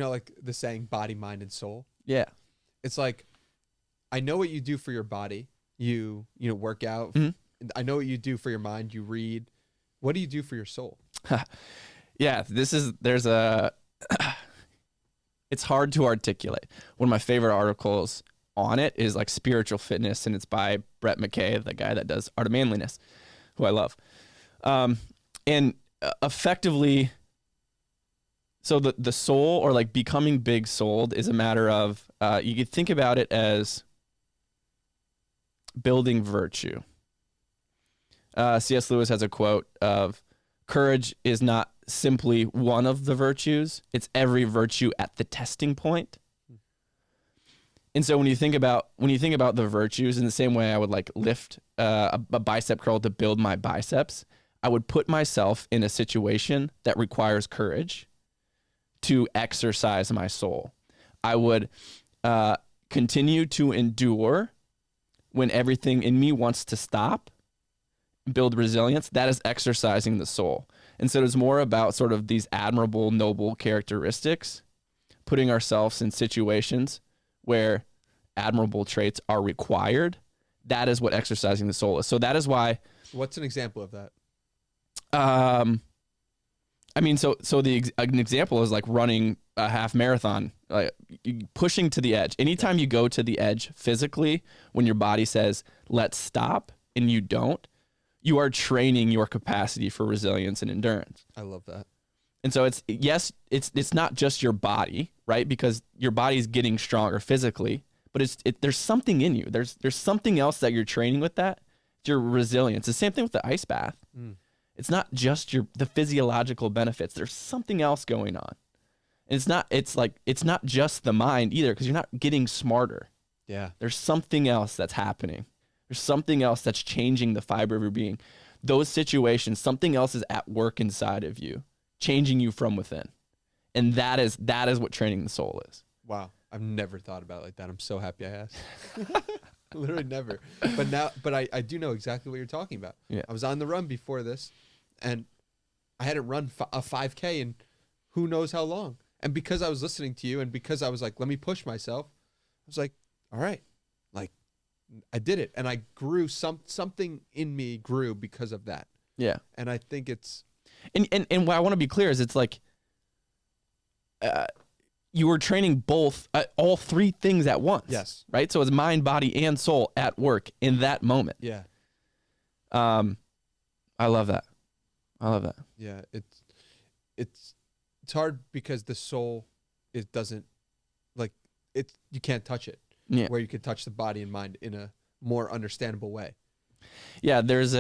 like the saying body, mind, and soul. Yeah. It's like, I know what you do for your body. You work out. I know what you do for your mind. You read. What do you do for your soul? Yeah, it's hard to articulate. One of my favorite articles on it is like spiritual fitness, and it's by Brett McKay, the guy that does Art of Manliness, who I love. And effectively, so the soul, or like becoming big souled, is a matter of, you could think about it as building virtue. C.S. Lewis has a quote of, courage is not simply one of the virtues, it's every virtue at the testing point. And so when you think about the virtues, in the same way I would like lift a bicep curl to build my biceps, I would put myself in a situation that requires courage to exercise my soul. I would continue to endure when everything in me wants to stop, build resilience. That is exercising the soul. And so it's more about sort of these admirable, noble characteristics, putting ourselves in situations where admirable traits are required. That is what exercising the soul is. So that is why. What's an example of that? I mean, so an example is like running a half marathon, like pushing to the edge. Anytime you go to the edge physically, when your body says, let's stop, and you don't, you are training your capacity for resilience and endurance. I love that. And so it's not just your body, right? Because your body's getting stronger physically, but there's something in you. There's something else that you're training with that. It's your resilience. The same thing with the ice bath. It's not just the physiological benefits. There's something else going on. And it's not just the mind either, because you're not getting smarter. Yeah. There's something else that's happening. There's something else that's changing the fiber of your being. Those situations, something else is at work inside of you, changing you from within. And that is what training the soul is. Wow. I've never thought about it like that. I'm so happy I asked. Literally never. But I do know exactly what you're talking about. Yeah. I was on the run before this, and I hadn't run a 5K in who knows how long. And because I was listening to you, and because I was like, let me push myself, I was like, all right, like I did it. And I grew, something in me grew because of that. Yeah. And I think it's. And what I want to be clear is, it's like, you were training both, all three things at once. Yes. Right? So it's mind, body, and soul at work in that moment. Yeah. I love that. Yeah. It's hard because the soul, it doesn't, like, you can't touch it. Yeah. Where you could touch the body and mind in a more understandable way. Yeah. There's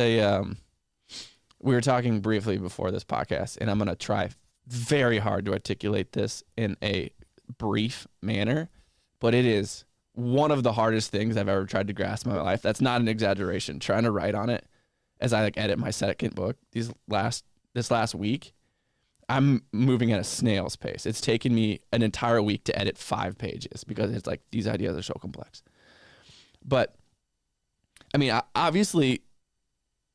we were talking briefly before this podcast, and I'm going to try very hard to articulate this in a brief manner, but it is one of the hardest things I've ever tried to grasp in my life. That's not an exaggeration. Trying to write on it as I edit my second book this last week, I'm moving at a snail's pace. It's taken me an entire week to edit 5 pages because it's like, these ideas are so complex. But I mean, obviously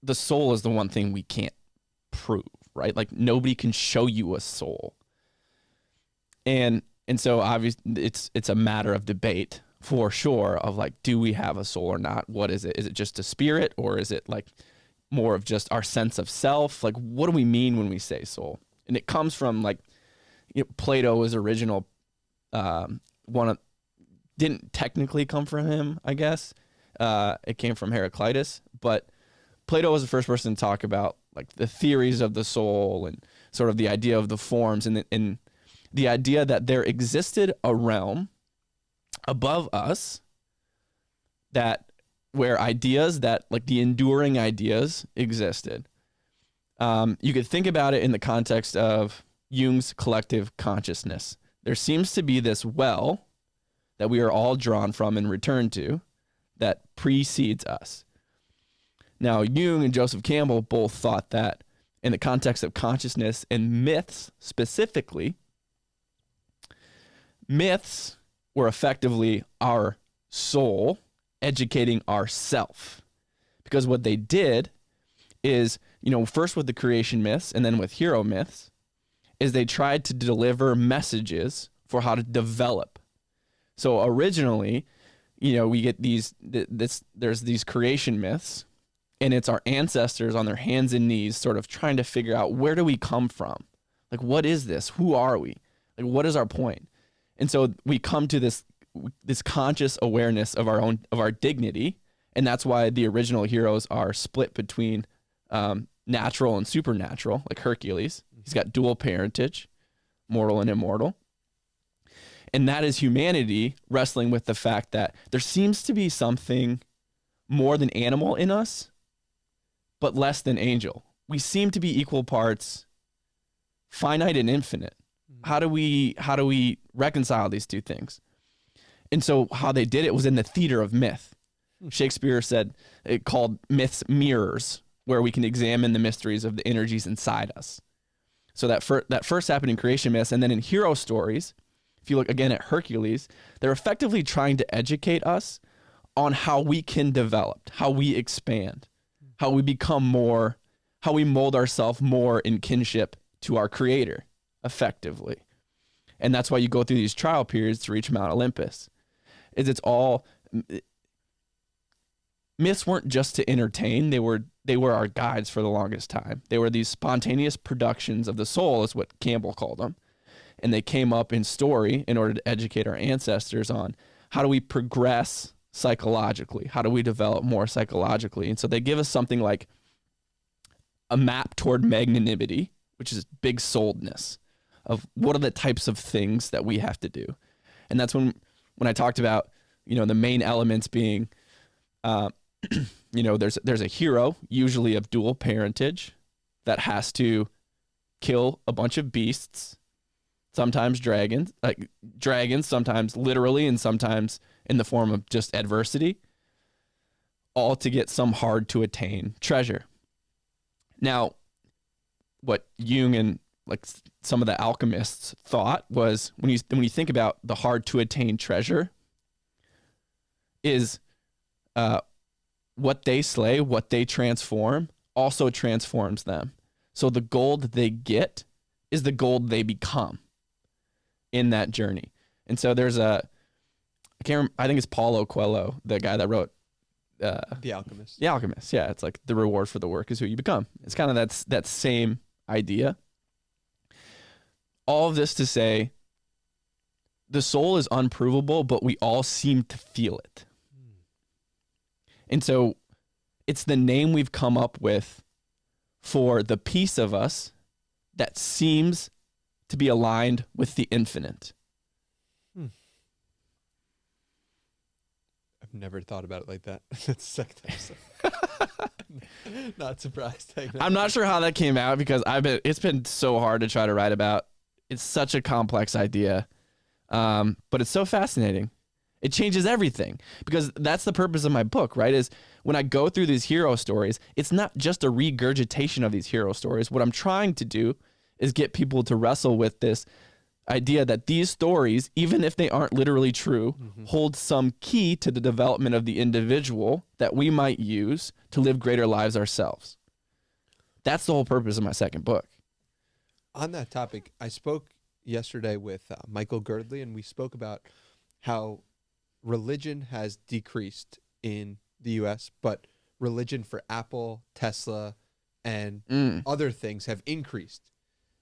the soul is the one thing we can't prove, right? Like, nobody can show you a soul. And so obviously it's a matter of debate for sure, of like, do we have a soul or not? What is it? Is it just a spirit, or is it like more of just our sense of self? Like, what do we mean when we say soul? And it comes from, like, Plato's original didn't technically come from him, I guess. It came from Heraclitus, but Plato was the first person to talk about, like, the theories of the soul and sort of the idea of the forms, and the idea that there existed a realm above us where ideas that, like, the enduring ideas existed. You could think about it in the context of Jung's collective consciousness. There seems to be this well that we are all drawn from and return to that precedes us. Now, Jung and Joseph Campbell both thought that in the context of consciousness and myths specifically, myths were effectively our soul educating ourself. Because what they did is, first with the creation myths and then with hero myths, is they tried to deliver messages for how to develop. So originally, we get there's these creation myths, and it's our ancestors on their hands and knees sort of trying to figure out, where do we come from? Like, what is this? Who are we? Like, what is our point? And so we come to this conscious awareness of our dignity. And that's why the original heroes are split between natural and supernatural, like Hercules. He's got dual parentage, mortal and immortal. And that is humanity wrestling with the fact that there seems to be something more than animal in us, but less than angel. We seem to be equal parts finite and infinite. How do we reconcile these two things? And so how they did it was in the theater of myth. Shakespeare said it called myths mirrors, where we can examine the mysteries of the energies inside us. So that first happened in creation myths, and then in hero stories, if you look again at Hercules, they're effectively trying to educate us on how we can develop, how we expand, how we become more, how we mold ourselves more in kinship to our creator effectively. And that's why you go through these trial periods to reach Mount Olympus. Myths weren't just to entertain, they were our guides for the longest time. They were these spontaneous productions of the soul, is what Campbell called them. And they came up in story in order to educate our ancestors on how do we progress psychologically? How do we develop more psychologically? And so they give us something like a map toward magnanimity, which is big souledness, of what are the types of things that we have to do. And that's when I talked about, the main elements being, there's a hero, usually of dual parentage, that has to kill a bunch of beasts, sometimes dragons, sometimes literally and sometimes in the form of just adversity, all to get some hard to attain treasure. Now, what Jung and like some of the alchemists thought was, when you think about the hard to attain treasure, is what they slay, what they transform, also transforms them. So the gold they get is the gold they become in that journey. And so there's I think it's Paulo Coelho, the guy that wrote The Alchemist. The Alchemist, yeah. It's like the reward for the work is who you become. It's kind of that same idea. All of this to say, the soul is unprovable, but we all seem to feel it. And so it's the name we've come up with for the piece of us that seems to be aligned with the infinite. I've never thought about it like that. That's the second time. Not surprised. I'm not sure how that came out, because it's been so hard to try to write about. It's such a complex idea, but it's so fascinating. It changes everything, because that's the purpose of my book, right? Is when I go through these hero stories, it's not just a regurgitation of these hero stories. What I'm trying to do is get people to wrestle with this idea that these stories, even if they aren't literally true, hold some key to the development of the individual that we might use to live greater lives ourselves. That's the whole purpose of my second book. On that topic, I spoke yesterday with Michael Girdley, and we spoke about how religion has decreased in the U.S., but religion for Apple, Tesla, and other things have increased,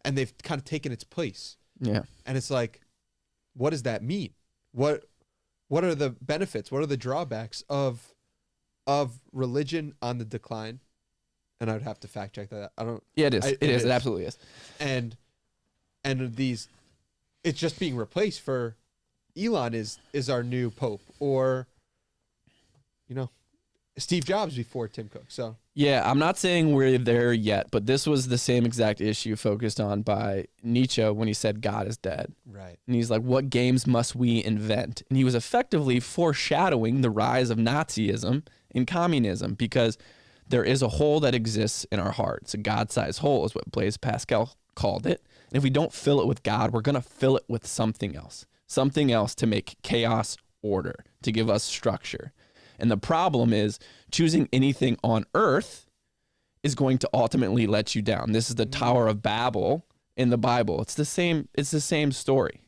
and they've kind of taken its place. Yeah. And it's like, what does that mean? What are the benefits? What are the drawbacks of religion on the decline? And I would have to fact check that. I don't. Yeah, it is. It is. It absolutely is. And these, it's just being replaced for Elon is our new pope, or Steve Jobs before Tim Cook. So yeah, I'm not saying we're there yet, but this was the same exact issue focused on by Nietzsche when he said God is dead. Right. And he's like, what games must we invent? And he was effectively foreshadowing the rise of Nazism and communism, because there is a hole that exists in our heart. It's a God-sized hole is what Blaise Pascal called it. And if we don't fill it with God, we're going to fill it with something else to make chaos order, to give us structure. And the problem is, choosing anything on earth is going to ultimately let you down. This is the Tower of Babel in the Bible. It's the same story.